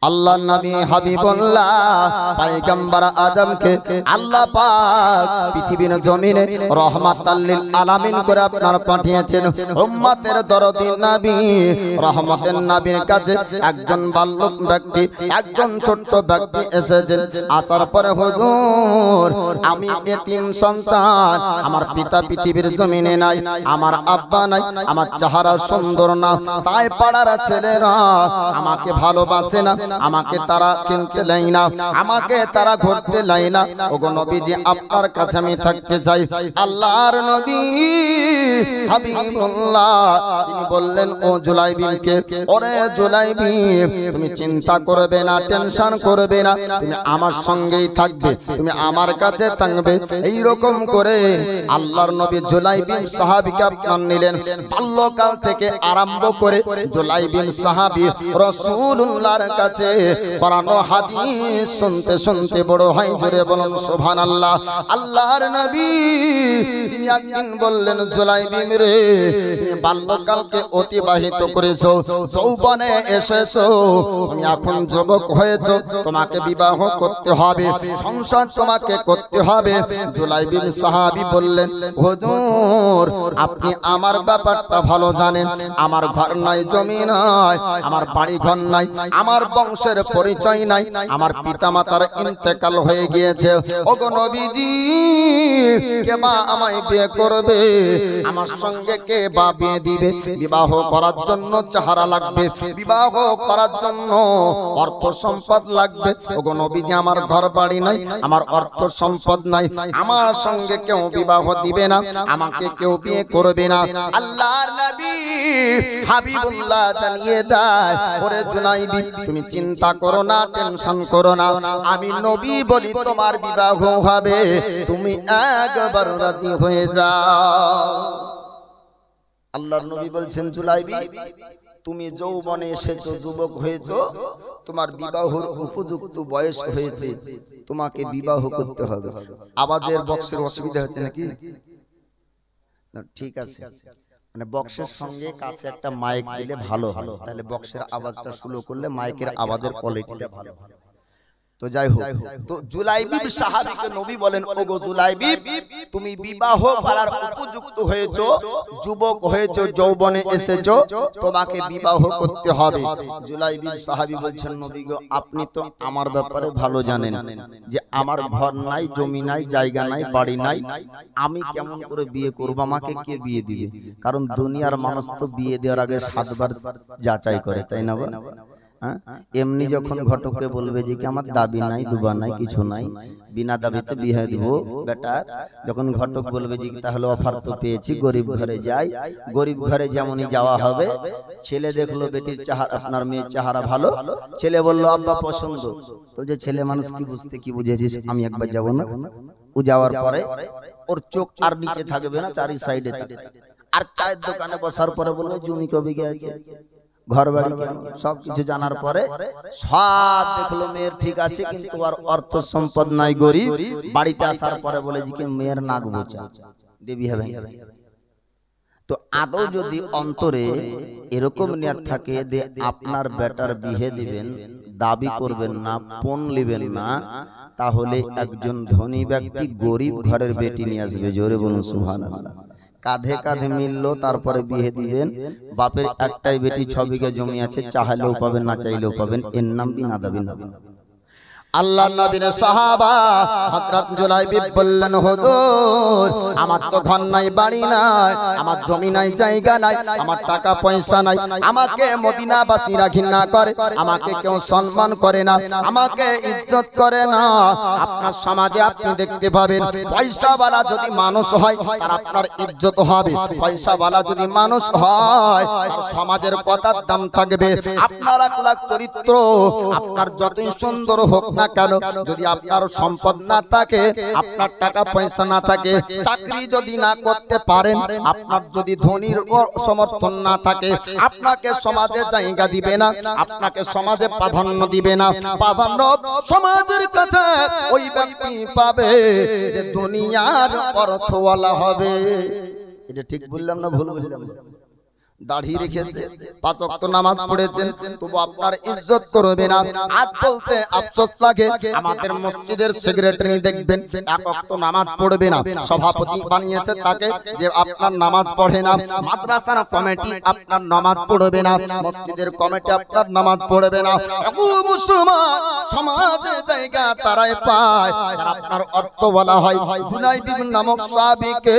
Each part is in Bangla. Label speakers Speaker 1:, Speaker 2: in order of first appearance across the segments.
Speaker 1: আল্লাহ নবী হাবিবুল্লাহ পয়গম্বর আদমকে আল্লাহ পাক পৃথিবীর জমিনে রাহমাতাল লিল আলামিন করে আপনার পাঠিয়েছেন। উম্মতের দরদি নবী রহমতের নবীর কাছে একজন বালক ব্যক্তি, একজন ছোট্ট ব্যক্তি এসেছেন। আসার পরে হুজুর, আমি এতিম সন্তান, আমার পিতা পৃথিবীর জমিনে নাই, আমার আব্বা নাই, আমার চেহারা সুন্দর না, তাই পাড়ার ছেলেরা আমাকে ভালোবাসে না, আমাকে তারা কিনতে লাই না, আমাকে তারা ঘুরতে লাই না। ওগো নবীজি, আপনার কাছে আমি থাকতে চাই। আল্লাহর নবী হাবিবুল্লাহ তিনি বললেন, ও জুলাইবিনকে, ওরে জুলাইবিন, তুমি চিন্তা করবে না, টেনশন করবে না, তুমি আমার সঙ্গেই থাকবে, তুমি আমার কাছে থাকবে। এই রকম করে আল্লাহর নবী জুলাইবিন সাহাবীকে আপনার নিলেন। বাল্যকাল থেকে আরম্ভ করে জুলাইবিন সাহাবী রাসূলুল্লাহর কাছে কোরআন ও হাদিস শুনতে শুনতে বড় হয়। জোরে বলুন সুবহানাল্লাহ। আল্লাহর নবী তিনি একদিন বললেন, জুলাইবিন রে, তুমি বাল্যকালকে অতিবাহিত করেছো, যৌবনে এসেছো, তুমি এখন যুবক হয়েছো, তোমাকে বিবাহ করতে হবে, সংসার তোমাকে করতে হবে। জুলাইবিন সাহাবী বললেন, হুজুর, আপনি আমার ব্যাপারটা ভালো জানেন, আমার ঘর নাই, জমি নাই, আমার বাড়ি ঘর নাই, আমার বংশের পরিচয় নাই, আমার পিতামাতার ইন্তেকাল হয়ে গিয়েছে। ওগো নবীজি, কে বা আমায় বিয়ে করবে? আমার সঙ্গে কে বা বিয়ে দিবে? বিবাহ করার জন্য চেহারা লাগবে, বিবাহ করার জন্য অর্থ সম্পদ লাগবে। ওগো নবীজি, আমার ঘর বাড়ি নাই, আমার অর্থ সম্পদ নাই, আমার সঙ্গে কেউ বিবাহ দিবে না, আমাকে কেউ বিয়ে করবে না। আল্লাহর নবী হাবিবুল্লাহ জানিয়ে দেয়, ওরে জুলাইবি, তুমি চিন্তা করো না, টেনশন করো না, আমি নবী বলি তোমার বিবাহ হবে, তুমি একবার রাজি হয়ে যাও। আল্লাহর নবী বলছেন, জুলাইবি, তুমি যৌবনে এসেছো, যুবক হয়েছো, তোমার বিবাহের উপযুক্ত বয়স হয়েছে, তোমাকে বিবাহ করতে হবে। আওয়াজের বক্সের অসুবিধা হচ্ছে নাকি? ঠিক আছে, মানে বক্সের সঙ্গে কাছে একটা মাইক দিলে ভালো হয়, তাহলে বক্সের আওয়াজটা স্লো করলে মাইকের আওয়াজের কোয়ালিটিটা ভালো হয়। তো যাই হোক, তো জুলাইবি সাহাবীকে নবী বলেন, ওগো জুলাইবি, তুমি বিবাহ করার উপযুক্ত হয়েছো, যুবক হয়েছো, যৌবনে এসেছো, তোমাকে বিবাহ করতে হবে। জুলাইবি সাহাবী বলছেন, নবী গো, আপনি তো আমার ব্যাপারে ভালো জানেন যে আমার ঘর নাই, জমি নাই, জায়গা নাই, বাড়ি নাই, আমি কেমন করে বিয়ে করব? আমাকে কে বিয়ে দিবে? কারণ দুনিয়ার মানুষ তো বিয়ে দেওয়ার আগে 7 বার যাচাই করে, তাই না? এমনি যখন ঘটককে বলবে যে কি আমার দাবি নাই, দুবা নাই, কিছু নাই, বিনা দাবিতে বিয়ে দিব বেটা, যখন ঘটক বলবে যে তাহলে অফার তো পেয়েছি, গরিব ঘরে যাই, গরিব ঘরে যেমনই যাওয়া হবে, ছেলে দেখলো বেটির চেহারা, আপনার মেয়ের চেহারা ভালো, ছেলে বললো আব্বা পছন্দ, তো যে ছেলে মানুষ কি বুঝতে, কি বুঝেছিস, আমি একবার যাবো না? ও যাওয়ার পরে ওর চোখ আর নিচে থাকবে না, চারি সাইডে থাকবে। আর চায়ের দোকানে বসার পরে বলবে জমি কবে গেছে, ঘর বাড়ি সব কিছু জানার পরে সব দেখলো মেয়ের ঠিক আছে, কিন্তু আর অর্থ সম্পদ নাই, গরিব। বাড়িতে আসার পরে বলে যে কি মেয়ের নাক বোচা দেবী হবে। তো আদৌ যদি অন্তরে এরকম নিয়ত থাকে যে আপনার বেটার বিয়ে দিবেন, দাবি করবেন না, পণ নেবেন না, তাহলে একজন ধনী ব্যক্তি গরিব ঘরের বেটি নিয়ে আসবে। জোরে বলুন সুবহানাল্লাহ। কাঁধে কাঁধে মিললো, তারপরে বিয়ে দিবেন। বাপের একটাই বেটি, 6 বিঘা জমি আছে, চাইলেও পাবেন, না চাইলেও পাবেন, এর নাম বিনা দাবি না। আল্লাহর নবীর সাহাবা হযরত জুলাইবি বললেন, হুজুর, আমার তো ঘর নাই, বাড়ি নাই, আমার জমি নাই, জায়গা নাই, আমার টাকা পয়সা নাই, আমাকে মদিনাবাসীরা ঘৃণা করে, আমাকে কেউ সম্মান করে না, আমাকে ইজ্জত করে না। আপনার সমাজে আপনি দেখতে পাবেন, পয়সাওয়ালা যদি মানুষ হয় তার আপনার ইজ্জত হবে, পয়সাওয়ালা যদি মানুষ হয় তার সমাজের কথার দাম থাকবে। আপনার আখলাক চরিত্র আপনার যতই সুন্দর হোক না কেন, যদি আপনার সম্পদ না থাকে, আপনার টাকা পয়সা না থাকে, চাকরি যদি না করতে পারেন, আপনার যদি ধনীর সমর্থন না থাকে, আপনাকে সমাজে জায়গা দিবে না, আপনাকে সমাজে প্রাধান্য দিবে না। প্রাধান্য সমাজের কাছে ওই ব্যক্তি পাবে যে দুনিয়ার অর্থওয়ালা হবে। এটা ঠিক বললাম না ভুল বললাম? দাড়ি রেখেছে, 5 ওয়াক্ত নামাজ পড়েছেন, তবু আপনার ইজ্জত করবে না। আজ বলতে আফসোস লাগে, আমাদের মসজিদের সেক্রেটারি দেখবেন 1 ওয়াক্ত নামাজ পড়বে না, সভাপতি বানিয়েছে তাকে যে আপনার নামাজ পড়ে না, মাদ্রাসার কমিটি আপনার নামাজ পড়বে না, মসজিদের কমিটি আপনার নামাজ পড়বে না। মুসলমান সমাজে জায়গা তারাই পায় যারা আপনার অর্থ বলা হয়। জুলাইবি নামক সাহাবীকে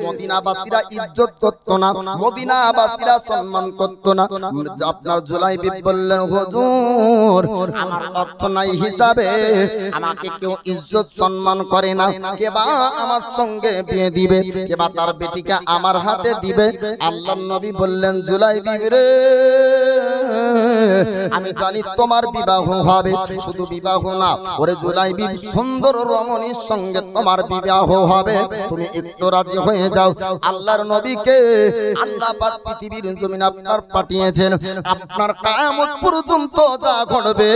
Speaker 1: মদিনাবাসীরা ইজ্জত করত না, মদিনাবাসীরা সম্মান করত না। আপনার জুলাইবি বললেন, হুজুর আমার অর্থ নাই হিসাবে আমাকে কেউ ইজ্জত সম্মান করে না, কেবা আমার সঙ্গে বিয়ে দিবে, কেবা তার বেটিকে আমার হাতে দিবে। আল্লাহর নবী বললেন, জুলাইবি রে আমি জানি তোমার বিবাহ হবে, শুধু বিবাহ না ওরে জুলাইবি সুন্দর রমণীর সঙ্গে তোমার বিবাহ হবে, তুমি একটু রাজি হয়ে যাও। আল্লাহর নবীকে আল্লাহ পাক পৃথিবীর জমিনে আপনার পাঠিয়েছেন, আপনার কিয়ামত পর্যন্ত যা ঘটবে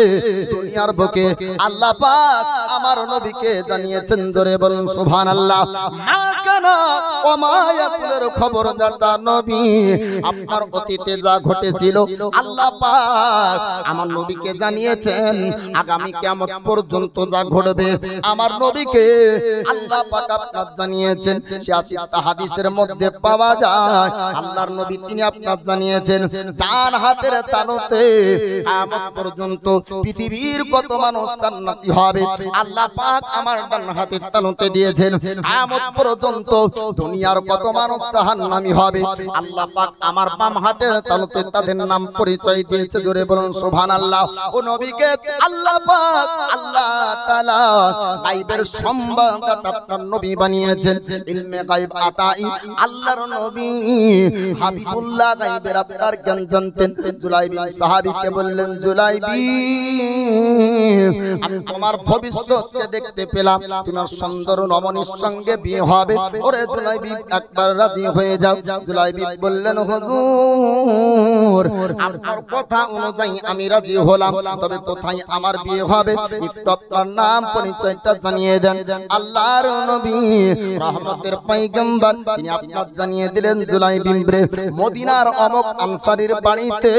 Speaker 1: দুনিয়ার বুকে আল্লাহ পাক আমার নবীকে জানিয়েছেন। জোরে বলুন সুবহানাল্লাহ। মা কানা ওয়া মা ইয়াকুলের খবরদাতা নবী, আপনার অতীতে যা ঘটেছিল আল্লাহ পাক আমার নবীকে জানিয়েছেন, আগামী কিয়ামত পর্যন্ত যা ঘটবে আমার নবীকে আল্লাহ পাক আপনার জানিয়েছেন। 86টা হাদিসের মধ্যে পাওয়া যায় আল্লাহর নবী তিনি আপনার জানিয়েছেন, তার হাতের তালুতে কিয়ামত পর্যন্ত পৃথিবীর কত মানুষ জান্নাতি হবে আল্লাহ পাক আমার ডান হাতের তালুতে দিয়েছেন। কিয়ামত পর্যন্ত দুনিয়ার কত মানুষ জাহান্নামী হবে আল্লাহ পাক আমার বাম হাতের তালুতে তাদের নাম পরিচয় দিয়েছে। জোরে বলুন সুবহানাল্লাহ। ও নবীকে আল্লাহ পাক আল্লাহ তাআলা গায়বের সংবাদ আপনার নবী বানিয়েছেন, ইলমে গায়ব আতাই আল্লাহর নবী হাবিবুল্লাহ গায়বের আপনার জ্ঞান জানতেন। জুলাইবি সাহাবীকে বললেন, জুলাইবি আমি তোমার ভবিষ্যৎকে দেখতে পেলাম, তোমার সুন্দর রমণীর সঙ্গে বিয়ে হবে, ওরে জুলাইবি একবার রাজি হয়ে যাও। জুলাইবি বললেন, হুজুর আপনার কথা অনুযায়ী আমি রাজি হলাম, তবে কোথায় আমার বিয়ে হবে একটু আপনার নাম পরিচয়টা জানিয়ে দেন। আল্লাহর নবী রহমতের পয়গম্বর তিনি আপনার জানিয়ে দিলেন, জুলাইবি রে মদিনার অমুক আনসারীর বাড়িতে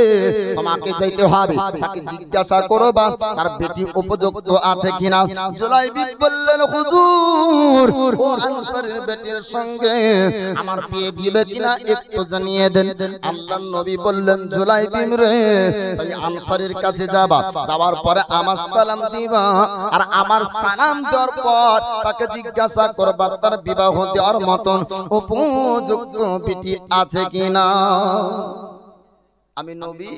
Speaker 1: তোমাকে যেতে হবে, তাকে জিজ্ঞাসা করবা তার বেটি উপযুক্ত আছে কিনা। জুলাইবি বললেন, হুজুর ও আনসারীর বেটির সঙ্গে আমার বিয়ে দিবে কিনা একটু জানিয়ে দেন। আল্লাহর নবী বললেন, জুলাইবি রে তাই আনসারীর কাছে যাবা, যাওয়ার পরে আমার সালাম দিবা, আর আমার সালাম দেওয়ার পর তাকে জিজ্ঞাসা করবা তার বিবাহ দেওয়ার মতন উপযুক্ত বেটি আছে কিনা। আমি নবী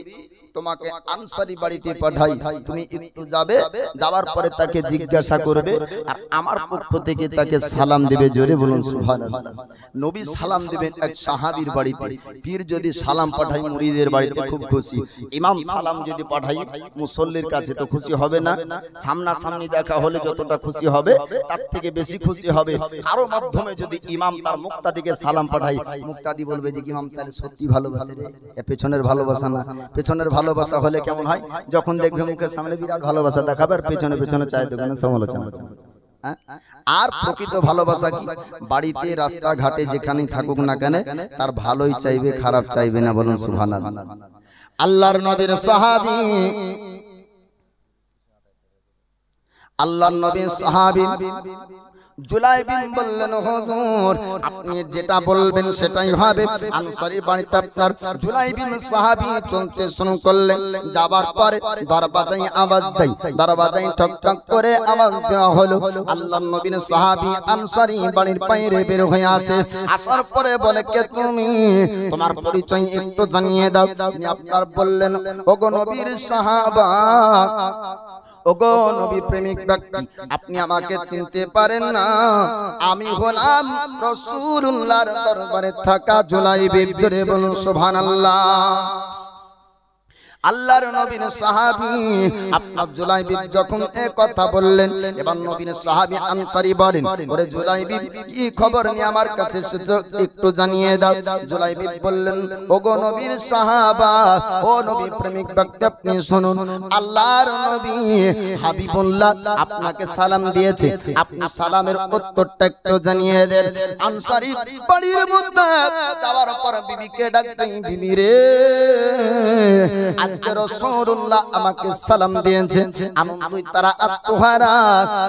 Speaker 1: তোমাকে আনসারী বাড়িতে পাঠাই, তুমি একটু যাবে, যাওয়ার পরে তাকে জিজ্ঞাসা করবে আর আমার পক্ষ থেকে তাকে সালাম দিবে। জোরে বলুন সুবহানাল্লাহ। নবী সালাম দিবেন এক সাহাবীর বাড়িতে। পীর যদি সালাম পাঠায় মুরিদের বাড়িতে খুব খুশি, ইমাম সালাম যদি পাঠায় মুসল্লির কাছে তো খুশি হবে না? সামনাসামনি দেখা হলে যতটা খুশি হবে তার থেকে বেশি খুশি হবে। কারো মাধ্যমে যদি ইমাম তার মুক্তাদিকে সালাম পাঠায়, মুক্তাদি বলবে যে ইমাম তাহলে সত্যি ভালোবাসে রে, এ পেছনের ভালোবাসা না। পেছনের ভালোবাসা হলে কেমন হয়, যখন দেখবে মুখের সামনে বিরাট ভালোবাসা দেখাবে আর পেছনে পেছনে চায় দোকানে সমালোচনা। আর প্রকৃত ভালোবাসা কি? বাড়িতে রাস্তাঘাটে যেখানেই থাকুক না কেন তার ভালোই চাইবে, খারাপ চাইবে না। বলুন সুবহানাল্লাহ। আল্লাহর নবীর সাহাবী, আল্লাহর নবীর সাহাবী জুলাইবি বললেন, হুজুর আপনি যেটা বলবেন সেটাই হবে। আনসারী বাড়িতে আপনার জুলাইবি সাহাবী চলতে শুরু করলেন। যাবার পরে দরজায় আওয়াজ দেয়, দরজায় ঠক ঠক করে আওয়াজ দেওয়া হলো। আল্লাহর নবীর সাহাবী আনসারী বাড়ির বাইরে বের হয়ে আসে। আসার পরে বলে, কে তুমি? তোমার পরিচয় একটু জানিয়ে দাও। তিনি আপনার বললেন, ওগো নবীর সাহাবা, ওগো নবী প্রেমিক ব্যক্তি, আপনি আমাকে চিনতে পারেন না? আমি হলাম রাসূলুল্লাহর দরবারে থাকা জুলাইবি। জোরে বলুন সুবহানাল্লাহ। আল্লাহর নবীর সাহাবী আপনার জুলাইবিব যখন এই কথা বললেন, এবার নবীর সাহাবী আনসারী বলেন, ওরে জুলাইবিব কি খবর নিয়ে আমার কাছে এসেছো একটু জানিয়ে দাও। জুলাইবিব বললেন, ওগো নবীর সাহাবা, ও নবী প্রেমিক ব্যক্তি আপনি শুনুন, আল্লাহর নবী হাবিবুল্লাহ আপনাকে সালাম দিয়েছে, আপনি সালামের উত্তরটা একটু জানিয়ে দেন। আনসারী বাড়ির মধ্যে যাওয়ার পর বিবিকে ডাকতেই, বিবি রে আজকে রাসূলুল্লাহ আমাকে সালাম দিয়েছে, আনন্দই তারা আত্মহারা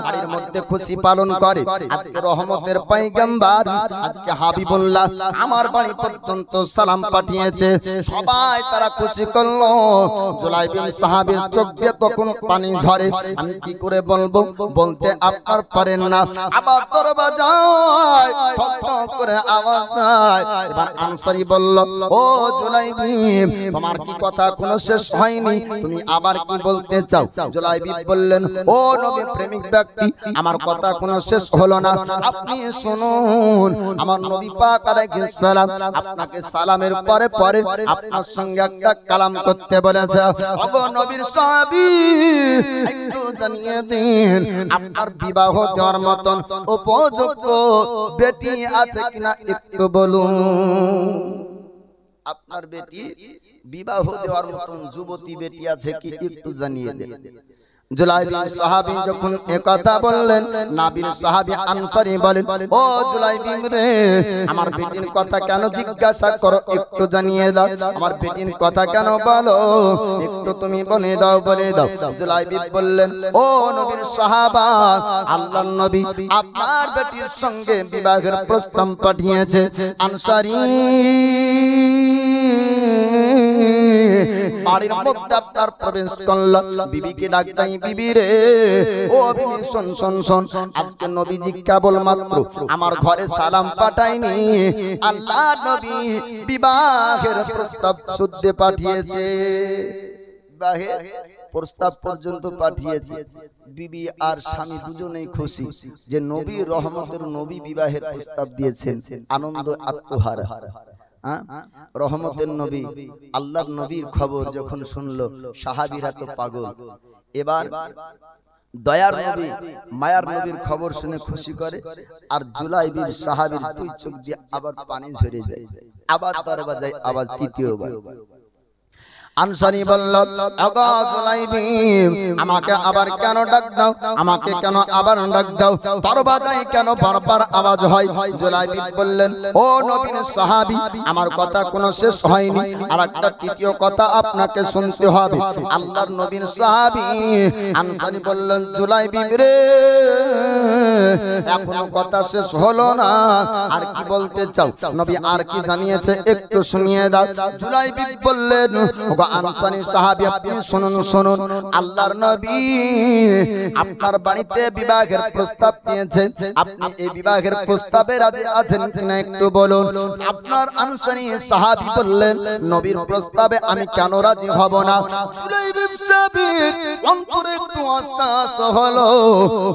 Speaker 1: বাড়ির মধ্যে খুশি পালন করে। আজকে রহমতের পয়গম্বর আজকে হাবিবুল্লাহ আমার বাড়ি পর্যন্ত সালাম পাঠিয়েছে, সবাই তারা খুশি করলো। জুলাইবিব সাহাবীর চোখ দিয়ে তখন পানি ঝরে, আমি কি করে বলবো, বলতে আপনার পারেন না। আবার দরবাজায় ঠক ঠক করে আওয়াজ দেয়। এবার আনসারী বলল, ও জুলাইবিব তোমার কি কথা কোনো শেষ হয়নি, তুমি আবার কি বলতে চাও? জুলাইবিব বললেন, ও নবী প্রেমিক ব্যক্তি আমার কথা কোনো শেষ হলো না, আপনি শুনুন, আমার নবী পাক আলাইহিস সালাম আপনাকে সালামের পরে পরে আপনার সঙ্গে একটা কালাম করতে বলেছে। ওগো নবীর সাহাবী একটু জানিয়ে দিন, আপনার বিবাহ দেওয়ার মতন উপযুক্ত বেটি আছে কিনা একটু বলুন। আপনার বেটি বিবাহ দেওয়ার মতন যুবতী বেটি আছে কি একটু জানিয়ে দেন। জুলাইবিব সাহাবী যখন একথা বললেন, নবীর সাহাবী আনসারী বলেন, ও জুলাইবিব রে আমার বেটির কথা কেন জিজ্ঞাসা করো একটু জানিয়ে দাও, আমার বেটির কথা কেন বলো একটু তুমি বলে দাও, বলে দাও। জুলাইবিব বললেন, ও নবীর সাহাবা আল্লাহর নবী আপনার বেটির সঙ্গে বিবাহের প্রস্তাব পাঠিয়েছে। আনসারী বাড়ির মধ্যে আপনার প্রবেশ করল, বিবিকে ডাকতাই, বিবি রে ও বিবি শোন শোন শোন, আজকে নবীজি কেবল মাত্র আমার ঘরে সালাম পাঠায়নি, আল্লাহ নবী বিবাহের প্রস্তাব শুদ্ধে পাঠিয়েছে, বিবাহের প্রস্তাব পর্যন্ত পাঠিয়েছে। বিবি আর স্বামী দুজনেই খুশি যে নবী রহমতের নবী বিবাহের প্রস্তাব দিয়েছেন, আনন্দ আত্মহারা। রহমতের নবী আল্লাহর নবীর খবর যখন শুনলো সাহাবীরা তো পাগল। এবার দয়ার নবী মায়ার নবীর খবর শুনে খুশি করে, আর জুলাইবিব সাহাবীর দুই চোখ দিয়ে আবার পানি ঝরে যায়। আবার দরবাজায় আওয়াজ তৃতীয়বার। আনসারী বলল, ওগো জুলাইবিব আমাকে আবার কেন ডাক দাও, আমাকে কেন আবার ডাক দাও, দরবাজায় কেন বারবার আওয়াজ হয়? জুলাইবিব বললেন, ও নবীর সাহাবী আমার কথা কোনো শেষ হয়নি, আর একটা তৃতীয় কথা আপনাকে শুনতে হবে। আল্লাহর নবীর সাহাবী আনসারী বললেন, জুলাইবিব রে এখনো কথা শেষ হলো না, আর কি বলতে চাও? নবী আর কি জানিয়েছে একটু শুনিয়ে দাও। জুলাইবিব বললেন, ওগো আনসারী সাহাবী আপনি শুনুন শুনুন, আল্লাহর নবী আপনার বাড়িতে বিবাহের প্রস্তাব দিয়েছে, আপনি এই বিবাহের প্রস্তাবে রাজি আছেন কিনা একটু বলুন। আপনার আনসারী সাহাবী বললেন, নবীর প্রস্তাবে আমি কেন রাজি হব না? জুলাইবিব সাহাবীর অন্তরে একটু আশ্বাস হলো,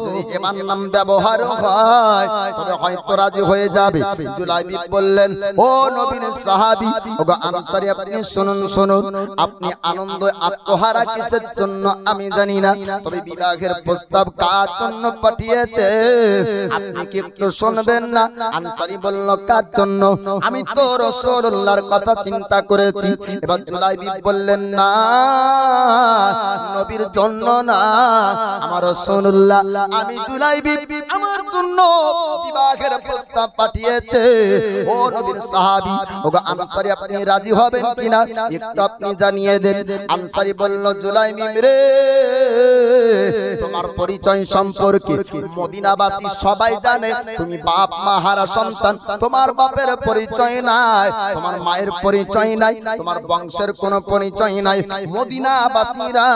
Speaker 1: যদি এমন নাম ব্যবহার হয় তবে হয়তো রাজি হয়ে যাবে। জুলাইবিব বললেন, ও নবীর সাহাবী ওগো আনসারী আপনি শুনুন শুনুন, আপনি আনন্দ আত্মহারা কিসের জন্য আমি জানি না, তবে বিবাহের প্রস্তাব কার জন্য পাঠিয়েছে আপনি কি একটু শুনবেন না? আনসারী বলল, কার জন্য? আমি তো রাসূলুল্লাহর কথা চিন্তা করেছি। এবার জুলাইবিব বললেন, না নবীর জন্য না, আমার রাসূলুল্লাহ আমি জুলাইবিব আমার জন্য বিবাহের প্রস্তাব পাঠিয়েছে। ও নবীর সাহাবী ওগো আনসারী আপনি রাজি হবেন কিনা একটু আপনি জানিয়ে দেন। আনসারী বলল, জুলাইবিব রে তোমার পরিচয় সম্পর্কে মদিনাবাসী সবাই জানে, তুমি বাপ মা হারা সন্তান, তোমার বাপের পরিচয় নাই, তোমার মায়ের পরিচয় নাই, তোমার বংশের কোনো পরিচয় নাই। মদিনাবাসীরা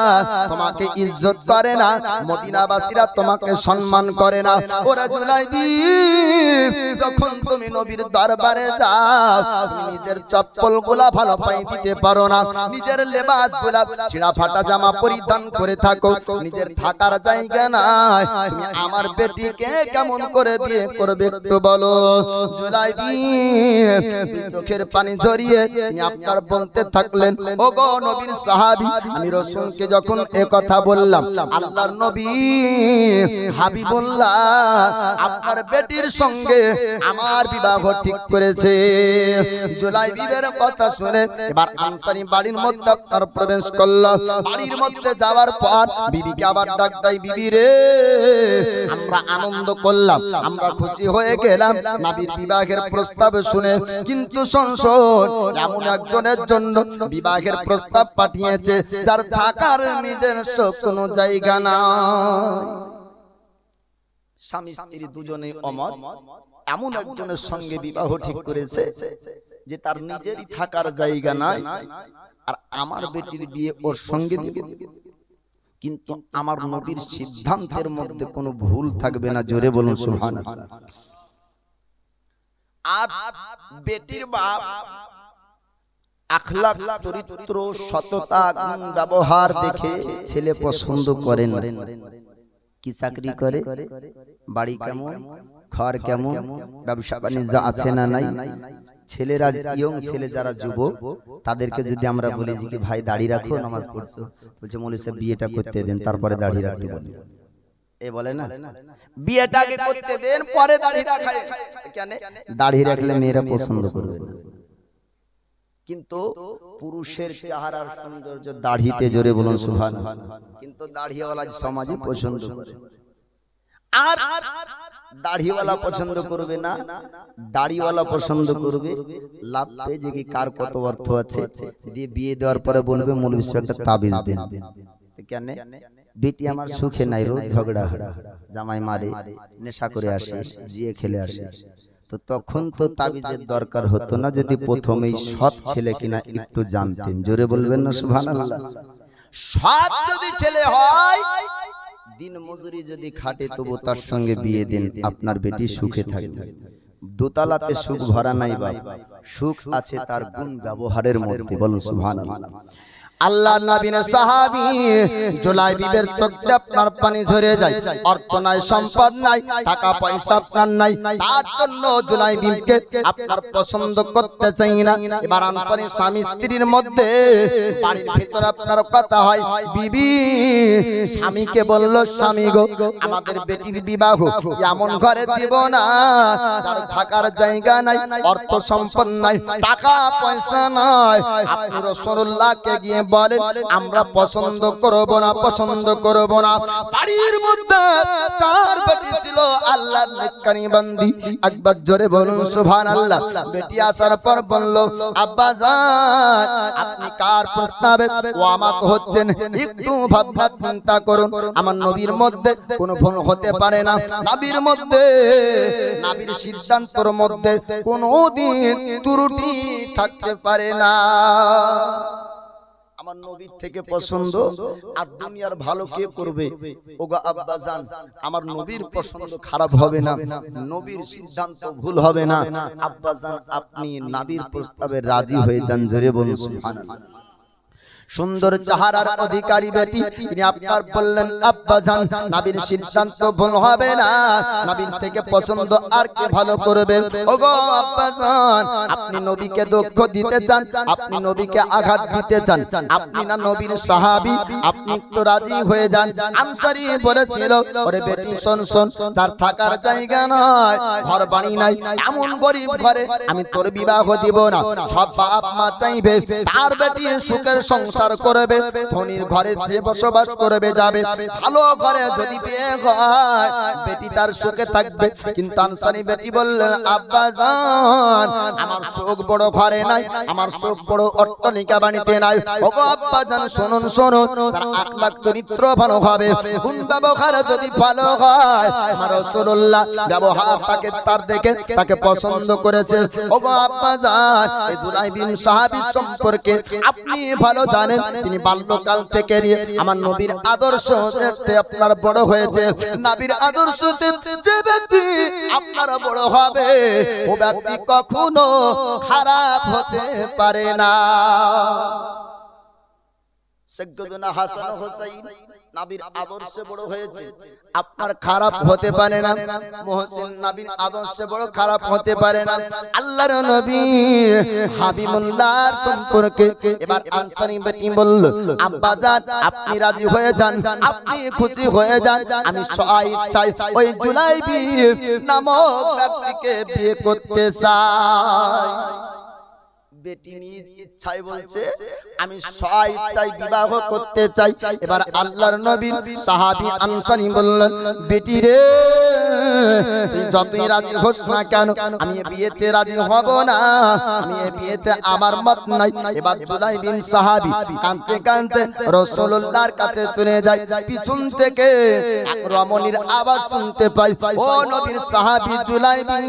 Speaker 1: তোমাকে ইজ্জত করে না, মদিনাবাসীরা তোমাকে সম্মান করে না। ওরে জুলাইবিব যখন তুমি নবীর দরবারে যাও, তুমি নিজের চপ্পলগুলা ভালো পাই দিতে পারো না, নিজের লেবাসগুলা ছিঁড়া ফাটা জামা পরিধান করে থাকো, নিজের থাকার জায়গা নাই, তুমি আমার বেটিকে কেমন করে বিয়ে করবে একটু বলো। জুলাইবি চোখের পানি ঝরিয়ে তিনি আপনার বলতে থাকলেন, ও গো নবীর সাহাবী, আমি রাসূলকে যখন এ কথা বললাম, আল্লাহর নবী হাবিবুল্লাহ আপনার বেটির সঙ্গে আমার বিবাহ ঠিক করেছে। জুলাইবিবের কথা শুনে এবার আনসারী বাড়ির মধ্যে আপনার প্রবেশ করলো। বাড়ির মধ্যে যাওয়ার পর বিবিকে আবার ডাক দেয়, বিবি রে, আমরা আনন্দ করলাম, আমরা খুশি হয়ে গেলাম নবীর বিবাহের প্রস্তাব শুনে, কিন্তু সংসদ এমন একজনের জন্য বিবাহের প্রস্তাব পাঠিয়েছে যার থাকার নিজস্ব কোনো জায়গা নাই। স্বামী স্ত্রী দুজনেই অমর, এমন একজনের সঙ্গে বিবাহ ঠিক করেছে যে তার নিজেরই থাকার জায়গা নাই, আর আমার বেটির বিয়ে ওর সঙ্গে দিবে। কিন্তু আমার নবীর সিদ্ধান্তের মধ্যে কোনো ভুল থাকবে না, জোরে বলুন সুবহানাল্লাহ। আর বেটির বাপ আখলাক, চরিত্র, সততা, গুণ ব্যবহার দেখে ছেলে পছন্দ করেন। কি চাকরি করে, বাড়ি কেমন, ঘর কেমন, ব্যবসা বাণিজ্য আছে না নাই। ছেলেরা, ইয়ং ছেলে যারা যুবক, তাদেরকে যদি আমরা বলি যে ভাই দাড়ি রাখো, নামাজ পড়ছো, বলছে মৌলভী সাহেব বিয়েটা করতে দেন তারপরে দাড়ি রাখতে বলি। এ বলে না, বিয়েটা আগে করতে দেন পরে দাড়ি রাখায়। কেন? দাড়ি রাখলে মেয়েরা পছন্দ করবে না। কিন্তু পুরুষের চেহারার সৌন্দর্য দাড়িতে, জোরে বলুন সুবহানাল্লাহ। কিন্তু দাড়িওয়ালা সমাজে পছন্দ করে। আর দাড়িওয়ালা পছন্দ করবে না, দাড়িওয়ালা পছন্দ করবে লাভ পেয়ে যে কি কার কত অর্থ আছে, দিয়ে বিয়ে দেওয়ার পরে বলবে মৌলভী সাহেব একটা তাবিজ দেন। কেন? বেটি আমার সুখে নাই, রোজ ঝগড়া হয়, জামাই মারে, নেশা করে আসে, জিয়ে খেলে আসে। তো তখন তো তাবিজের দরকার হতো না যদি প্রথমেই সৎ ছেলে কিনা একটু জানতেন, জোরে বলবেন না সুবহানাল্লাহ। সৎ যদি ছেলে হয়, দিন মজুরি যদি খাটে, তবু তার সঙ্গে বিয়ে দিন, আপনার বেটি সুখে থাকবে। দোতলাতে সুখ ভরা নাই বাপ, সুখ আছে তার গুণ ব্যবহারের মধ্যে, বলুন সুবহানাল্লাহ। আল্লাহ নবীর সাহাবী জুলাইবিবের চোখে আপনার পানি ঝরে যায়। অর্থ নাই, সম্পদ নাই, টাকা পয়সা আপনার নাই, তার জন্য জুলাইবিবকে আপনার পছন্দ করতে চাই না। এবার আনসারী স্বামী স্ত্রীর মধ্যে বাড়ির ভিতরে আপনার কথা হয়। বিবি স্বামীকে বলল, স্বামী গো, আমাদের বেটির বিবাহ এমন ঘরে দিব না যার থাকার জায়গা নাই, অর্থ সম্পদ নাই, টাকা পয়সা নাই। আপনি রাসূলুল্লাহকে গিয়ে বলেন আমরা পছন্দ করব না, পছন্দ করব না। বাড়ির মধ্যে তার বেটি ছিল আল্লাহর নেককারী বান্দি, একবার জোরে বলুন সুবহানাল্লাহ। বেটি আসার পর বলল, আব্বা জান, আপনি কার প্রস্তাবে ওয়ামাত হচ্ছেন, একটু ভাবনা চিন্তা করুন। আমার নবীর মধ্যে কোনো ভুল হতে পারে না, নবীর মধ্যে, নবীর সিদ্ধান্তের মধ্যে কোনোদিন ত্রুটি থাকতে পারে না। আমার নবীর থেকে পছন্দ আর দুনিয়ার ভালো কে করবে? ওগো আব্বা জান, আমার নবীর পছন্দ খারাপ হবে না, নবীর সিদ্ধান্ত ভুল হবে না। আব্বা জান, আপনি নবীর প্রস্তাবে রাজি হয়ে যান, জোরে বলুন সুবহানাল্লাহ। সুন্দর চেহারার অধিকারী বেটি, তিনি আপনার বললেন, আব্বা জান, নবীর সিদ্ধান্ত ভুল হবে না, নবীর থেকে পছন্দ আর কে ভালো করবে? ওগো আব্বা জান, আপনি নবীকে দুঃখ দিতে চান, আপনি নবীকে আঘাত দিতে চান, আপনি না নবীর সাহাবী, আপনি তো রাজি হয়ে যান। আনসারী বলেছিল, ওরে বেটি শোন শোন, তার থাকার জায়গা নয়, ঘর বাড়ি নাই, এমন গরিব ঘরে আমি তোর বিবাহ দিব না। সব বাপ মা চাইবে তার বেটি সুখের সংসার করবে, ধনীর ঘরে যে বসবাস করবে, যাবে ভালো ঘরে যদি বিয়ে হয়, বেটি তার সুখে থাকবে। কিন্তু আনসারী বেটি বললেন, আব্বা জান, আমার সুখ বড় ঘরে নাই, আমার সুখ বড় অট্টালিকা বাড়িতে নাই। ওগো আব্বা জান, শুনুন শুনুন, তার আখলাক চরিত্র ভালো হবে, গুণ ব্যবহার যদি ভালো হয়, আমার রাসূলুল্লাহ ব্যবহারটাকে তার দেখে তাকে পছন্দ করেছে। ওগো আব্বা জান, এই জুলাইবিন সাহাবী সম্পর্কে আপনি ভালো জানেন, তিনি বাল্যকাল থেকে নিয়ে আমার নবীর আদর্শ দেখতে আপনার বড় হয়েছে। নবীর আদর্শতে যে ব্যক্তি আপনার বড় হবে, ও ব্যক্তি কখনো খারাপ হতে পারে না। সৈয়দনা হাসান হুসাইন নবীর আদর্শে বড় হয়েছে, আপনার খারাপ হতে পারে না। মুহসিন নবীর আদর্শে বড় খারাপ হতে পারে না। আল্লাহর নবী হাবিবুল্লাহর সম্পর্কে এবার আনসারী বেটি বলল, আব্বা জান আপনি রাজি হয়ে যান, আপনি খুশি হয়ে যান, আমি স্বইচ্ছায় ওই জুলাইবি নামক ব্যক্তিকে বিয়ে করতে চাই। বেটি নিজ ইচ্ছায় বলছে আমি স্বইচ্ছায় বিবাহ করতে চাই। এবার আল্লাহর নবীর সাহাবী আনসারী বললেন, বেটি রে তুই যতই রাজি হোস না কেন আমি এই বিয়েতে রাজি হব না, আমি এই বিয়েতে আমার মত নাই। এবার জুলাইবিন সাহাবী কাঁদতে কাঁদতে রাসূলুল্লাহর কাছে চলে যায়। পিছন থেকে এক রমণীর আওয়াজ শুনতে পাই, ও নবীর সাহাবী জুলাইবি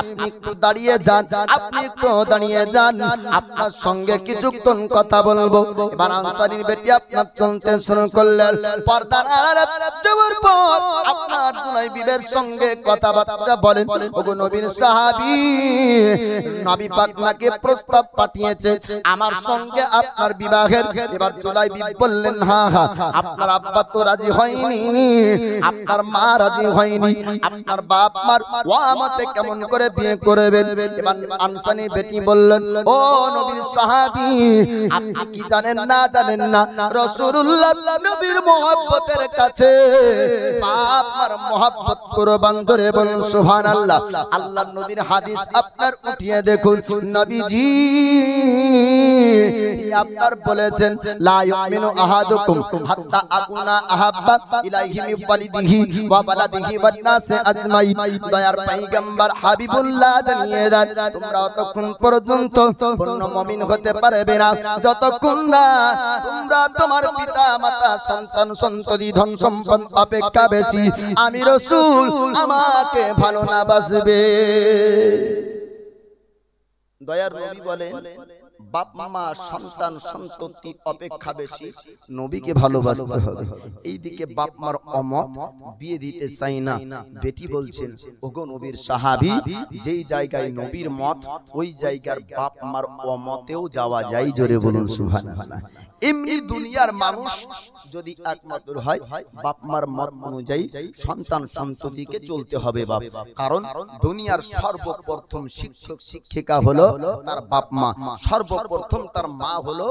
Speaker 1: আপনি একটু দাঁড়িয়ে যান, আপনি একটু দাঁড়িয়ে যান, আপনার সঙ্গে কিছুক্ষণ কথা বলবো। এবার আনসারীর বেটি আপনার চলতে শুরু করলেন। পর্দার আড়ালে যাওয়ার পর আপনার জুলাইবির সঙ্গে কথাবার্তা বলেন। ওগো নবীর সাহাবী, নবী পাক নাকে প্রস্তাব পাঠিয়েছে আমার সঙ্গে আপনার বিবাহের। এবার জুলাইবি বললেন, হ্যাঁ হ্যাঁ, আপনার আব্বা তো রাজি হয়নি, আপনার মা রাজি হয়নি, আপনার বাপ মার ওয়ামতে কেমন করে বিয়ে করবেন। এবার আনসারী বেটি বললেন, ও নবীর সাহাবী আপনি কি জানেন না জানেন না রাসূলুল্লাহ নবীর মহব্বতের কাছে বাপ মার মহব্বত কুরবান ধরে বলুন সুবহানাল্লাহ। আল্লাহর নবীর হাদিস আপনার উঠিয়ে দেখুন, নবীজি আপনার বলেছেন লা ইউমিনু আহাদুকুম হাত্তা আকুনা আহাব্বা ইলাইহি মিন ওয়ালিদিহি ওয়া বালাদিহি ওয়ান নাসি আজমাইন। দয়ার পয়গম্বর হাবিবুল্লাহ জানিয়ে দেন তোমরা ততক্ষণ পর্যন্ত পূর্ণ মুমিন হতে পারবে না যতক্ষণ না তোমরা তোমার পিতা মাতা সন্তান সন্ততি ধন সম্পদ অপেক্ষা বেশি আমি রাসূল আমাকে ভালো না বাসবে। দয়ার নবী বলেন বাপ মা সন্তান সন্ততি অপেক্ষা বেশি নবীকে ভালোবাসতে হবে। এইদিকে বাপ মার অমত বিয়ে দিতে চাই না। বেটি বলছেন, ওগো নবীর সাহাবী যেই জায়গায় নবীর মত ওই জায়গার বাপ মার অমতেও যাওয়া যায়। জোরে বলুন সুবহানাল্লাহ। এমনি দুনিয়ার মানুষ যদি একমাত্র হয় বাপ মার মত অনুযায়ী সন্তান সন্ততিকে চলতে হবে বাপ, কারণ দুনিয়ার সর্বপ্রথম শিক্ষক শিক্ষিকা হলো তার বাপ মা, সর্বপ্রথম তার মা হলো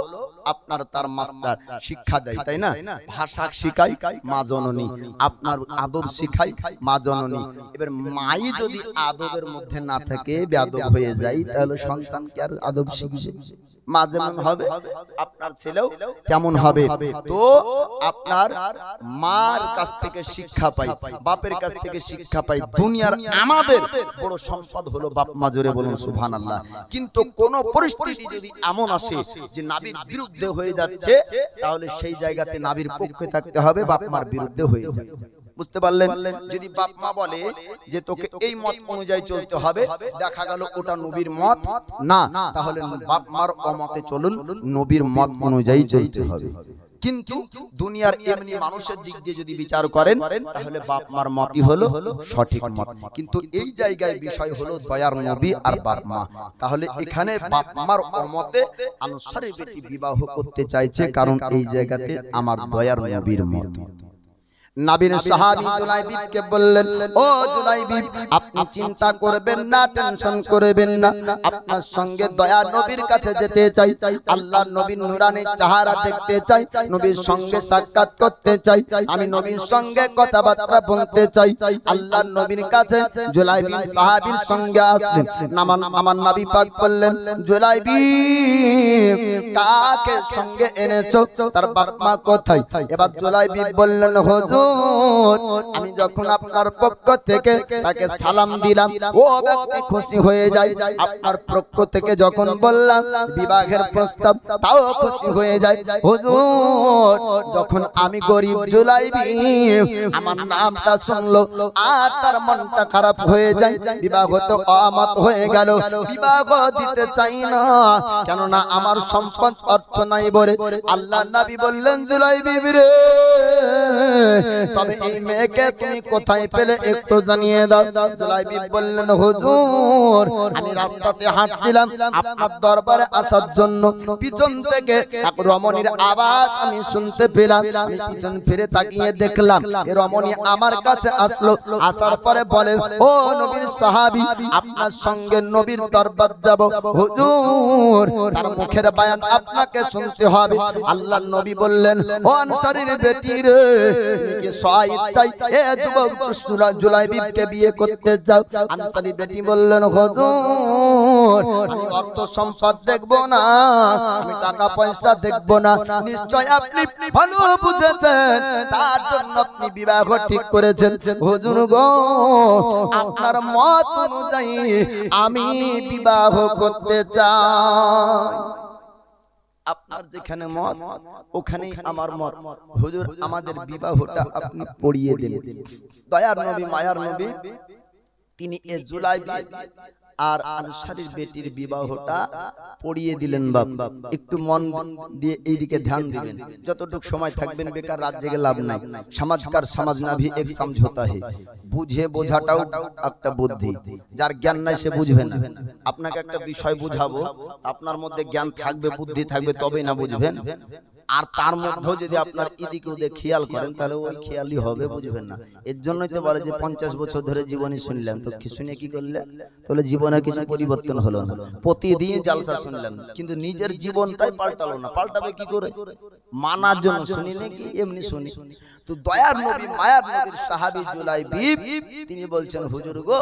Speaker 1: আপনার তার মাস্টার, শিক্ষা দেয় তাই না, ভাষা শিখায় মা জননী, আপনার আদব শিখায় মা জননী। এবার মাই যদি আদবের মধ্যে না থাকে বেয়াদব হয়ে যায় তাহলে সন্তান কি আর আদব শিখবে? মা যেমন হবে আপনার ছেলেও তেমন হবে। তো আপনার মার কাছ থেকে শিক্ষা পাই, বাপের কাছ থেকে শিক্ষা পাই। দুনিয়ার আমাদের বড় সম্পদ হলো বাপ মা। জোরে বলুন সুবহানাল্লাহ। কিন্তু কোন পরিস্থিতি যদি এমন আসে যে নবীর বিরুদ্ধে হয়ে যাচ্ছে তাহলে সেই জায়গাতে নবীর পক্ষে থাকতে হবে, বাপ মার বিরুদ্ধে হয়ে যায়। বুঝতে পারলেন? যদি বাপ মা বলে যে তোকে এই মত অনুযায়ী চলতে হবে, দেখা গেল ওটা নবীর মত না, তাহলে বাপ মার অমতে চলুন, নবীর মত অনুযায়ী চলতে হবে। কিন্তু দুনিয়ার এমনি মানুষের দিক দিয়ে যদি বিচার করেন তাহলে বাপ মার মতই হলো সঠিক মত। কিন্তু এই জায়গায় বিষয় হলো দয়ার নবী আর বাপ মা। তাহলে এখানে বাপ মার অমতে আনসারী বেটি বিবাহ করতে চাইছে, কারণ এই জায়গাতে আমার দয়ার নবীর মত। নবীর সাহাবী জুলাইবিবকে বললেন, ও জুলাইবিব আপনি চিন্তা করবেন না, টেনশন করবেন না, আপনার সঙ্গে দয়া নবীর কাছে যেতে চাই, আল্লাহর নবীর নূরানী চেহারা দেখতে চাই, নবীর সঙ্গে সাক্ষাৎ করতে চাই, আমি নবীর সঙ্গে কথাবার্তা বলতে চাই। আল্লাহর নবীর কাছে জুলাইবিব সাহাবীর সঙ্গে আসলেন। আমার নবী পাক বললেন, জুলাইবিব কাকে সঙ্গে এনেছো, তার বাপ মা কোথায়? এবার জুলাইবিব বললেন, হুজুর আমি যখন আপনার পক্ষ থেকে তাকে সালাম দিলাম ও ব্যক্তি খুশি হয়ে যায়, আপনার পক্ষ থেকে যখন বললাম বিবাহের প্রস্তাব তাও খুশি হয়ে যায়। হুজুর যখন আমি গরিব জুলাইবি আমার নামটা শুনলো আর তার মনটা খারাপ হয়ে যায়, বিবাহ তো অমত হয়ে গেল, বিবাহ দিতে চাই না, কেননা আমার সম্পদ অর্থ নাই বলে। আল্লাহর নবী বললেন, জুলাইবি রে তবে এই মেয়েকে তুমি কোথায় পেলে একটু জানিয়ে দাও। জুলাইবিব বললেন হুজুর আমি রাস্তাতে হাঁটছিলাম আপনার দরবারে আসার জন্য, পিছন থেকে এক রমণীর আওয়াজ আমি শুনতে পেলাম। আমি পিছন ফিরে তাকিয়ে দেখলাম এই রমণী আমার কাছে আসলো। আসার পরে বলে ও নবীর সাহাবী আপনার সঙ্গে নবীর দরবার যাব। হুজুর তার মুখের বয়ান আপনাকে শুনতে হবে। আল্লাহর নবী বললেন ও আনসারীর বেটি রে, তুমি কি স্বইচ্ছায় এ যুবক জুলাইবিবকে বিয়ে করতে যাও? আনসারী বেটি বললেন হুজুর আমি অর্থ সম্পদ দেখব না, আমি টাকা পয়সা দেখব না, নিশ্চয় আপনি ভালো বুঝেছেন তার জন্য আপনি বিবাহ ঠিক করেছেন। হুজুর গো আপনার মত অনুযায়ী আমি বিবাহ করতে চাই। আপনার যেখানে মত ওখানেই আমার মত। হুজুর আমাদের বিবাহটা আপনি পড়িয়ে দিন। দয়ার নবী মায়ার নবী তিনি এ জুলাইবিব আর আনসারীর বেটির বিবাহটা পড়িয়ে দিলেন। বাপ একটু মন দিয়ে এইদিকে ধ্যান দিবেন। যতটুকু সময় থাকবেন বেকার রাত জেগে লাভ নাই। সমাজকার সমাজ না ভি এক সমঝোতা হে। বুঝে বোঝাটাও একটা বুদ্ধি, যার জ্ঞান নাই সে বুঝবে না। আপনাকে একটা বিষয় বুঝাবো, আপনার মধ্যে জ্ঞান থাকবে বুদ্ধি থাকবে তবেই না বুঝবেন। আর তার মধ্যেও যদি আপনার এদিকে ওদিকে খেয়াল করেন তাহলে ওই খেয়ালই হবে, বুঝবেন না। এর জন্যই তো বলে যে 50 বছর ধরে জীবনী শুনলাম, তো শুনে কি করলে? তাহলে জীবনে কিছু পরিবর্তন হলো না। প্রতিদিন জালসা শুনলাম কিন্তু নিজের জীবনটাই পাল্টালো না। পাল্টাবে কি করে? মানার জন্য শুনি নাকি এমনি শুনি? তো দয়ার নবী মায়ার নবীর সাহাবী জুলাইবিব তিনি বলছেন হুজুর গো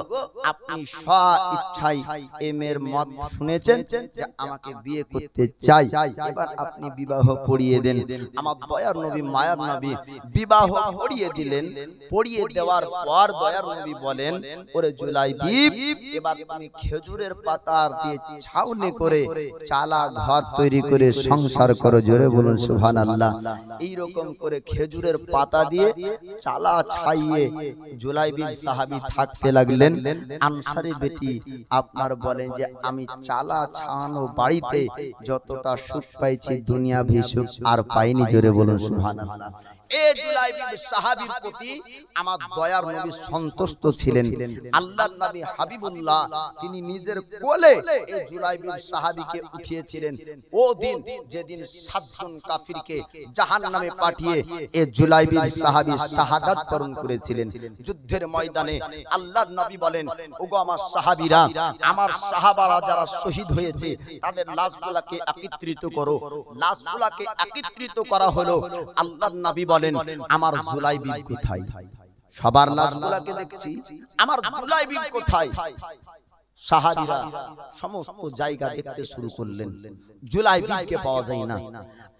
Speaker 1: আপনি স্ব-ইচ্ছায় এই মেয়ের মত শুনেছেন যে আমাকে বিয়ে করতে চাই, এবার আপনি বিবাহ পড়িয়ে দেন। আমার দয়ার নবী মায়ার নবী বিবাহ পড়িয়ে দিলেন। পড়িয়ে দেওয়ার পর দয়ার নবী বলেন ওরে জুলাইবিব এবার তুমি খেজুরের পাতার দিয়ে ছাউনি করে চালা ঘর তৈরি করে সংসার করো। জোরে বলুন সুবহানাল্লাহ। এই রকম করে খেজুরের পাতা দিয়ে চালা ছাইয়ে জুলাইবিব সাহাবী থাকতে লাগলেন। আনসারী বেটি আপনার বলেন যে আমি চালা ছানো বাড়িতে যতটা সুখ পাইছি দুনিয়া ভি সুখ আর পাইনি। জোরে বলুন সুবহানাল্লাহ। এই জুলাইবিব সাহাবীর প্রতি আমার দয়ার নবী সন্তুষ্ট ছিলেন। আল্লাহর নবী হাবিবুল্লাহ তিনি নিজের কোলে এই জুলাইবিব সাহাবীকে উঠিয়েছিলেন। ও দিন যেদিন 7 জন কাফিরকে জাহান্নামে পাঠিয়ে এই জুলাইবিব সাহাবী শাহাদাত বরণ করেছিলেন। যুদ্ধের ময়দানে আল্লাহর নবী বলেন ওগো আমার সাহাবীরা, আমার সাহাবারা যারা শহীদ হয়েছে তাদের লাশগুলোকে একত্রিত করো। লাশগুলোকে একত্রিত করা হলো। আল্লাহর নবী বলেন আমার জুলাইবিব কোথায়? সবার লাশগুলোকে দেখছি, আমার জুলাইবিব কোথায়? সাহাবীরা সমস্ত জায়গা দেখতে শুরু করলেন, জুলাইবিবকে পাওয়া যায় না।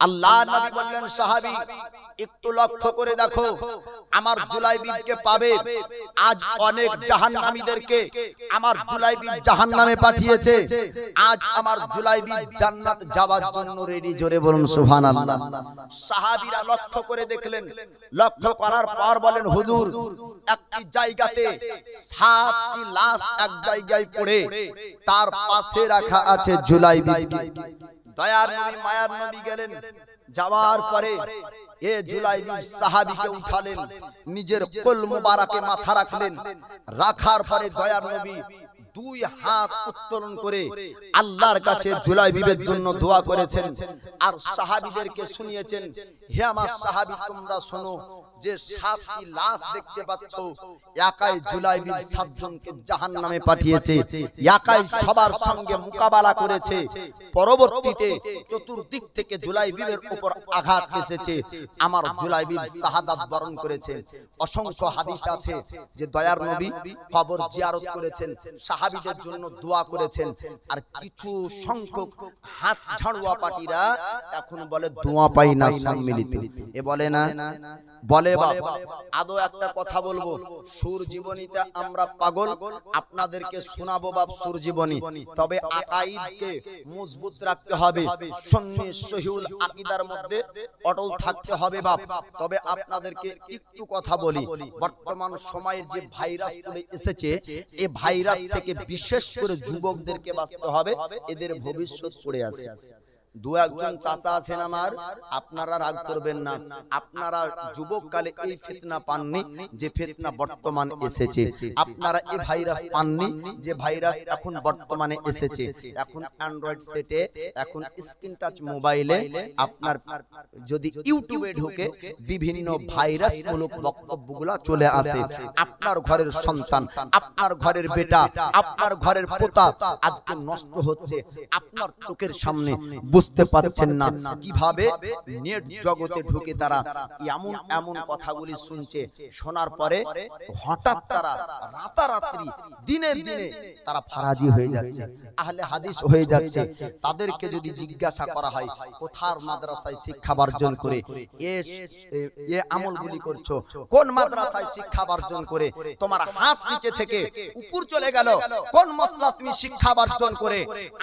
Speaker 1: আল্লাহর নবী বললেন সাহাবী একটু লক্ষ্য করে দেখো আমার জুলাইবিবকে পাবে। আজ অনেক জাহান্নামীদেরকে আমার জুলাইবিব জাহান্নামে পাঠিয়েছে, আজ আমার জুলাইবিব জান্নাত যাওয়ার জন্য রেডি। জোরে বলুন সুবহানাল্লাহ। সাহাবীরা লক্ষ্য করে দেখলেন, লক্ষ্য করার পর বলেন হুজুর একটি জায়গাতে 7টি লাশ এক জায়গায় পড়ে তার পাশে রাখা আছে জুলাইবিব। দয়ার নবী মায়ার নবী গেলেন, যাওয়ার পরে এ জুলাইবিব সাহাবীকে উঠালেন, নিজের কোল মুবারকে মাথা রাখলেন। রাখার পরে দয়ার নবী 2 হাত উত্তোলন করে আল্লাহর কাছে জুলাইবিবের জন্য দোয়া করেছেন আর সাহাবীদেরকে শুনিয়েছেন হে আমার সাহাবী তোমরা শোনো যে 7টি লাশ দেখতে পাচ্ছ একাই জুলাইবিব 7 জনকে জাহান্নামে পাঠিয়েছে, একাই সবার সঙ্গে মোকাবেলা করেছে। পরবর্তীতে চতুর্দিক থেকে জুলাইবিবের উপর আঘাত এসেছে, আমার জুলাইবিব শাহাদাত বরণ করেছে। অসংখ্য হাদিস আছে যে দয়ার নবী কবর জিয়ারত করেছেন, সাহাবীদের জন্য দোয়া করেছেন। আর কিছু সংখ্যক হাত ঝাড়ুয়া পার্টিরা এখন বলে দোয়া পাই না সম্মিলিত, এ বলে না বলে বাপ। আদৌ একটা কথা বলবো, সুর জীবনীতে আমরা পাগল, আপনাদেরকে শোনাবো বাপ সুর জীবনী। তবে আকাইদকে মজবুত রাখতে হবে, সুন্নি সহিহুল আকীদার মধ্যে অটল থাকতে হবে বাপ। তবে আপনাদেরকে একটু কথা বলি, বর্তমান সময়ের যে ভাইরাস চলে এসেছে এই ভাইরাস থেকে বিশেষ করে যুবকদেরকে বাঁচতে হবে, এদের ভবিষ্যৎ পড়ে আছে। দু একজন চাচা আছেন আমার, আপনারা রাগ করবেন না, আপনারা যুবককালে এই ফিতনা পাননি যে ফিতনা বর্তমান এসেছে, আপনারা এই ভাইরাস পাননি যে ভাইরাস এখন বর্তমানে এসেছে। এখন অ্যান্ড্রয়েড সেটে, এখন স্ক্রিন টাচ মোবাইলে আপনার যদি ইউটিউবে ঢুকে বিভিন্ন ভাইরাস মূলক বক্তব্যগুলো চলে আসে। আপনার ঘরের সন্তান, আপনার ঘরের বেটা, আপনার ঘরের পোতা আজকে নষ্ট হচ্ছে, আপনার চোখের সামনে বুঝতে পাচ্ছেন না কিভাবে নেট জগতে ঢুকে তারা এমন এমন কথাগুলি শুনছে। শোনার পরে হঠাৎ তারা রাতারাত্রি দিনে দিনে তারা ফারাজি হয়ে যাচ্ছে, আহলে হাদিস হয়ে যাচ্ছে। তাদেরকে যদি জিজ্ঞাসা করা হয় কোথার মাদ্রাসায় শিক্ষা বর্জন করে এ আমলগুলি করছো, কোন মাদ্রাসায় শিক্ষা বর্জন করে তোমার হাত নিচে থেকে উপর চলে গেল, কোন মসলা তুমি শিক্ষা বর্জন করে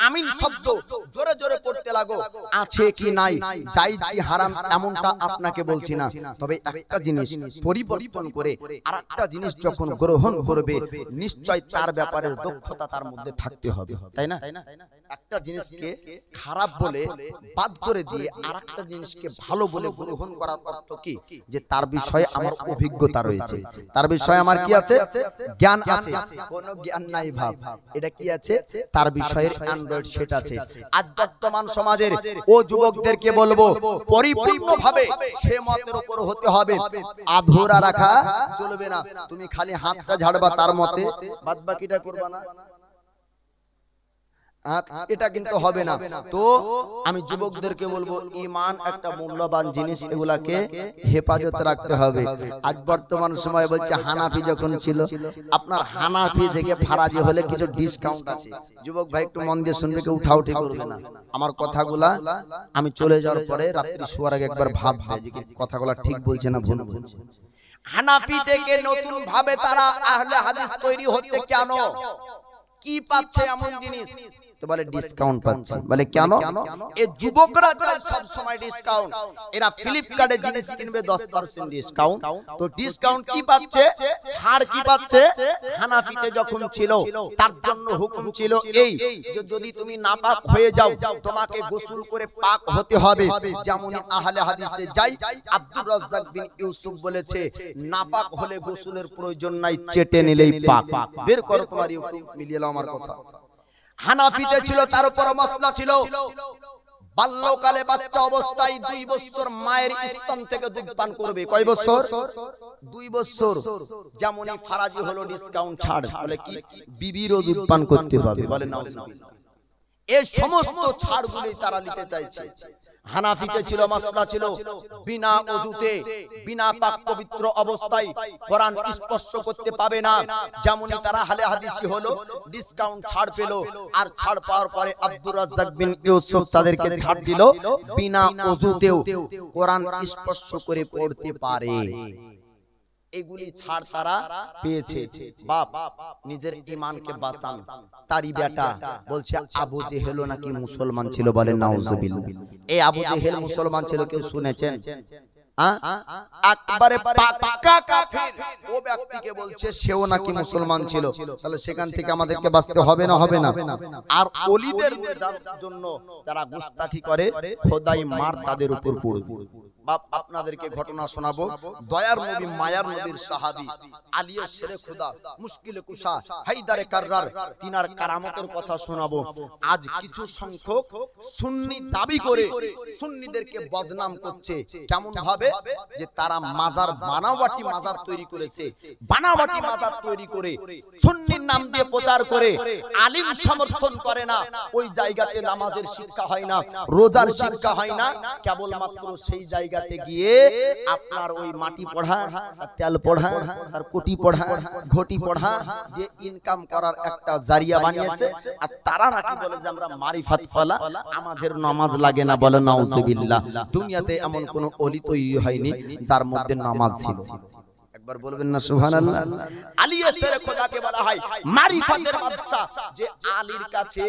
Speaker 1: আমিন শব্দ জোরে জোরে পড়তে লাগো, আছে কি নাই, জায়েজ কি হারাম, এমনটা আপনাকে বলছি না। তবে একটা জিনিস পরিবর্তন করে আরেকটা জিনিস যখন গ্রহণ করবে, নিশ্চয় তার ব্যাপারে দক্ষতা তার মধ্যে থাকতে হবে, তাই না? একটা জিনিসকে খারাপ বলে বাদ করে দিয়ে আরেকটা জিনিসকে ভালো বলে গ্রহণ করার অর্থ কি? যে তার বিষয়ে আমার অভিজ্ঞতা রয়েছে, তার বিষয়ে আমার কি আছে, জ্ঞান আছে। কোন জ্ঞান নাই ভাব, এটা কি আছে, তার বিষয়ের অ্যান্ড্রয়েড সেট আছে। আজ বর্তমান সমাজের ও যুবকদেরকে বলবো পরিপূর্ণভাবে সে মতের উপর হতে হবে, আধুরা রাখা চলবে না। তুমি খালি হাতটা ঝাড়বা তার মতে, বাদ বাকিটা করবা না, এটা কিন্তু হবে না। তো আমি যুবকদেরকে বলবো ঈমান একটা মূল্যবান জিনিস, এগুলাকে হেফাজত রাখতে হবে। আজ বর্তমান সময় বলছে হানাফি যখন ছিল, আপনার হানাফি থেকে ফারাজি হলে কিছু ডিসকাউন্ট আছে। যুবক ভাই একটু মন দিয়ে শুনবে, কেউ উঠাউঠি করবে না। আমার কথাগুলা আমি চলে যাওয়ার পরে রাত্রি শোয়ার আগে একবার ভাববে যে কথাগুলা ঠিক বলছে না ভুল বলছে। হানাফি থেকে নতুন ভাবে তারা আহলে হাদিস তৈরি হচ্ছে কেন? কি পাচ্ছে এমন জিনিস? তো বলে ডিসকাউন্ট পাচ্ছে। বলে কেন? এই যুবকরা চায় সব সময় ডিসকাউন্ট, এরা ফ্লিপকার্টে জিনিস কিনবে 10% ডিসকাউন্ট। তো ডিসকাউন্ট কি পাচ্ছে, ছাড় কি পাচ্ছে? হানাফিতে যখন ছিল তার জন্য হুকুম ছিল এই যে যদি তুমি নাপাক হয়ে যাও তোমাকে গোসল করে পাক হতে হবে। যেমন আহলে হাদিসে যাই আব্দুর রাজ্জাক বিন ইউসুফ বলেছে নাপাক হলে গোসলের প্রয়োজন নাই, চেটে নিলেই পাক। বের করো তোমার ইউটিউব মিলিয়ে নাও আমার কথা। হানাফিতে ছিল তার উপর মাসলা ছিল বাল্যকালে বাচ্চা অবস্থায় 2 বছর মায়ের স্তন থেকে দুধ পান করবে। কয় বছর? 2 বছর। যেমনই ফারাজি হলো ডিসকাউন্ট ছাড়, বলে কি বিবিরও দুধ পান করতে পাবে। বলে নাউজুবিল্লাহ। এই সমস্ত ছাড়গুলি তারা নিতে চাইছে। হানাফিতে ছিল মাসলা ছিল বিনা ওযুতে বিনা পাক পবিত্র অবস্থায় কোরআন স্পর্শ করতে পাবে না। যেমনই তারা আহলে হাদিসি হলো ডিসকাউন্ট ছাড় পেল, আর ছাড় পাওয়ার পরে আব্দুর রাজ্জাক বিন ইউসুফ তাদেরকে ছাড় দিল বিনা ওযুতেও কোরআন স্পর্শ করে পড়তে পারে। এগুলি ছাড় তারা পেয়েছে। বাপ নিজের ঈমানকে বাঁচান। তারই বেটা বলছে আবু জেহেল নাকি মুসলমান ছিল। বলেন নাউজুবিল্লাহ। এই আবু জেহেল মুসলমান ছিল, কেউ শুনেছেন? একবারে পাক্কা কাফির ও ব্যক্তিকে বলছে সেও নাকি মুসলমান ছিল। তাহলে সেখান থেকে আমাদেরকে বাঁচতে হবে না? হবে না? আর ওলিদের জন্য যারা গুস্তাখি করে খোদাই মার তাদের উপর পড়বে। বাপ আপনাদেরকে ঘটনা শোনাবো। দয়ার নবী মায়ার নবীর সাহাবী আলিয়া শেরে খুদা মুশকিলে কুশা হায়দারে কাররার তিনার কারামতের কথা শোনাবো। আজ কিছু সংখ্যক সুন্নি দাবি করে সুন্নিদেরকে বদনাম করছে। কেমন ভাবে? যে তারা মাজার বানাওয়াটি মাজার তৈরি করেছে, বানাওয়াটি মাজার তৈরি করে সুন্নির নাম দিয়ে প্রচার করে আলিম সমর্থন করে না। ওই জায়গাতে নামাজের শিক্ষা হয় না, রোজার শিক্ষা হয় না, কেবলমাত্র সেই জায়গাতে গিয়ে আপনার ওই মাটি পড়া, তেল পড়া, আর কোটি পড়া, ঘটি পড়া দিয়ে ইনকাম করার একটা জারিয়া বানিয়েছে। আর তারা নাকি বলে যে আমরা মারিফাত ফলা, আমাদের নামাজ লাগে না। বলে নাউজুবিল্লাহ। দুনিয়াতে এমন কোন ওলি তৈরি হয়নি যার মধ্যে নামাজ ছিল। একবার বলবেন না সুবহানাল্লাহ। আলিয়া শেরে খোদাকে বলা হয় মারিফাতের বাদশা, যে আলীর কাছে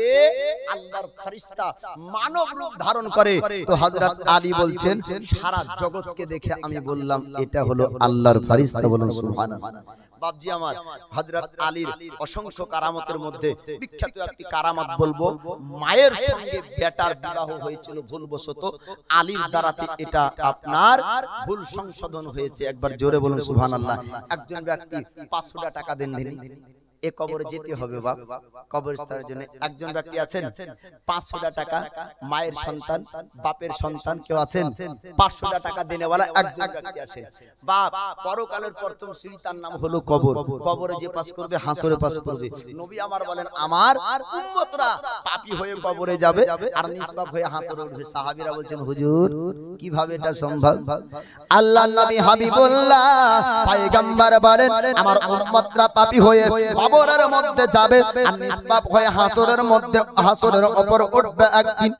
Speaker 1: আল্লাহর ফেরেশতা মানব রূপ ধারণ করে। তো হযরত আলী বলছেন সারা জগৎকে দেখে আমি বললাম এটা হলো আল্লাহর ফেরেশতা। বলেন সুবহানাল্লাহ। বাপজি আমার হযরত আলীর অসংখ্য কারামতের মধ্যে বিখ্যাত একটি কারামত বলবো, মায়ের সঙ্গে বেটার বিবাহ হয়েছিল ভুলবশত, আলীর দ্বারাতে এটা আপনার ভুল সংশোধন হয়েছে। একবার জোরে বলুন সুবহানাল্লাহ। একজন ব্যক্তি 500 টাকা দেন দিন, এ কবরে যেতে হবে বাপ, কবরস্থানের জন্য একজন ব্যক্তি আছেন 500 টাকা, মায়ের সন্তান বাপের সন্তান কেউ আছেন 500 টাকা দেনেওয়ালা একজন ব্যক্তি আছেন। বাপ পরকালের প্রথম সিঁড়ি তার নাম হলো কবর, কবরে যে পাস করবে হাসরে পাস করবে। নবী আমার বলেন আমার উম্মতরা পাপী হয়ে কবরে যাবে আর নিষ্পাপ হয়ে হাসরে উঠবে। সাহাবীরা বলছেন হুজুর কিভাবে এটা সম্ভব? আল্লাহর নবী হাবিবুল্লাহ পয়গম্বর বলেন আমার উম্মতরা পাপী হয়ে কবরের মধ্যে যাবে আর নিষ্পাপ হয়ে হাসরের মধ্যে হাসরের উপর উঠবে একদিন।